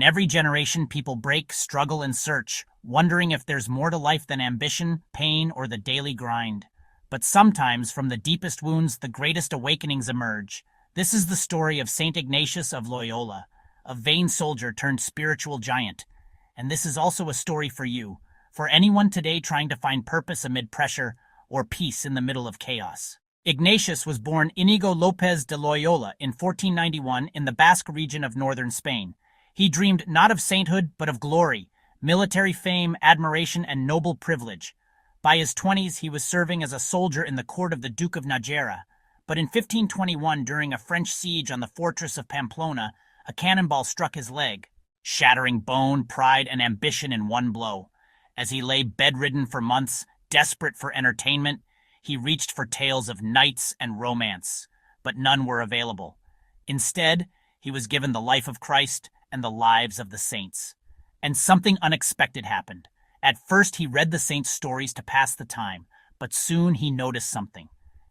every generation, people break, struggle, and search, wondering if there's more to life than ambition, pain, or the daily grind. But sometimes, from the deepest wounds, the greatest awakenings emerge. This is the story of St Ignatius of Loyola, a vain soldier turned spiritual giant. And this is also a story for you, for anyone today trying to find purpose amid pressure or peace in the middle of chaos. Ignatius was born Inigo López de Loyola in 1491 in the Basque region of northern Spain. He dreamed not of sainthood, but of glory, military fame, admiration, and noble privilege. By his 20s, he was serving as a soldier in the court of the Duke of Najera. But in 1521, during a French siege on the fortress of Pamplona, a cannonball struck his leg, shattering bone, pride, and ambition in one blow. As he lay bedridden for months, desperate for entertainment, he reached for tales of knights and romance, but none were available. Instead, he was given the life of Christ and the lives of the saints. And something unexpected happened. At first, he read the saints' stories to pass the time, but soon he noticed something.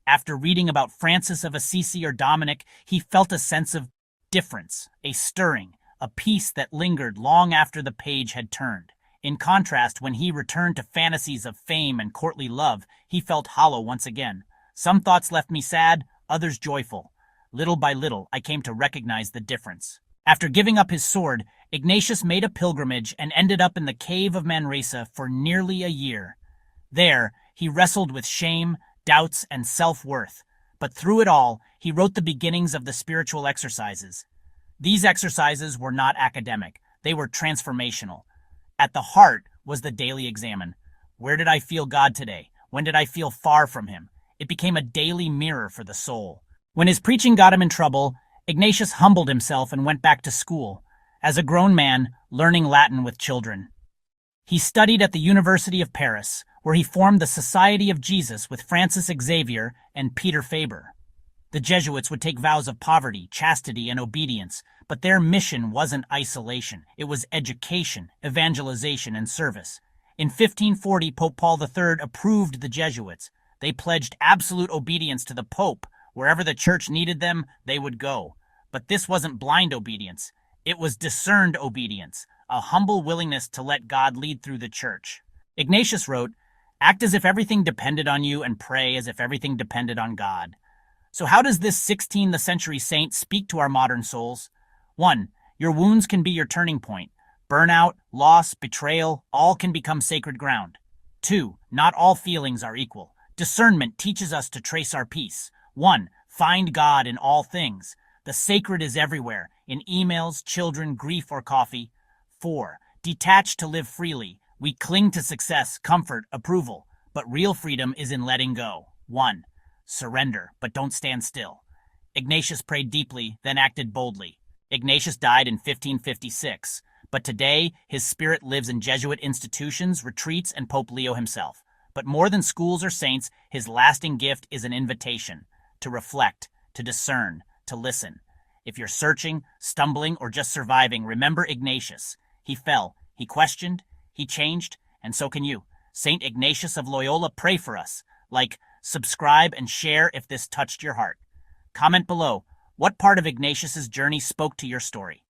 After reading about Francis of Assisi or Dominic, he felt a sense of difference, a stirring, a peace that lingered long after the page had turned. In contrast, when he returned to fantasies of fame and courtly love, he felt hollow once again. Some thoughts left me sad, others joyful. Little by little, I came to recognize the difference. After giving up his sword, Ignatius made a pilgrimage and ended up in the cave of Manresa for nearly a year. There, he wrestled with shame, doubts, and self-worth. But through it all, he wrote the beginnings of the spiritual exercises. These exercises were not academic. They were transformational. At the heart was the daily examine. Where did I feel God today? When did I feel far from him? It became a daily mirror for the soul. When his preaching got him in trouble, Ignatius humbled himself and went back to school, as a grown man, learning Latin with children. He studied at the University of Paris, where he formed the Society of Jesus with Francis Xavier and Peter Faber. The Jesuits would take vows of poverty, chastity, and obedience, but their mission wasn't isolation. It was education, evangelization, and service. In 1540, Pope Paul III approved the Jesuits. They pledged absolute obedience to the Pope. Wherever the church needed them, they would go. But this wasn't blind obedience. It was discerned obedience, a humble willingness to let God lead through the church. Ignatius wrote, "Act as if everything depended on you and pray as if everything depended on God." So how does this 16th century saint speak to our modern souls? 1. Your wounds can be your turning point. Burnout, loss, betrayal, all can become sacred ground. 2. Not all feelings are equal. Discernment teaches us to trace our peace. 1. Find God in all things. The sacred is everywhere, in emails, children, grief, or coffee. 4. Detach to live freely. We cling to success, comfort, approval. But real freedom is in letting go. 1. Surrender, but don't stand still. Ignatius prayed deeply, then acted boldly. Ignatius died in 1556, but today his spirit lives in Jesuit institutions, retreats, and Pope Leo himself. But more than schools or saints, his lasting gift is an invitation to reflect, to discern, to listen. If you're searching, stumbling, or just surviving, remember Ignatius. He fell, he questioned, he changed, and so can you. St. Ignatius of Loyola, pray for us. Like, subscribe, and share if this touched your heart. Comment below, what part of Ignatius's journey spoke to your story?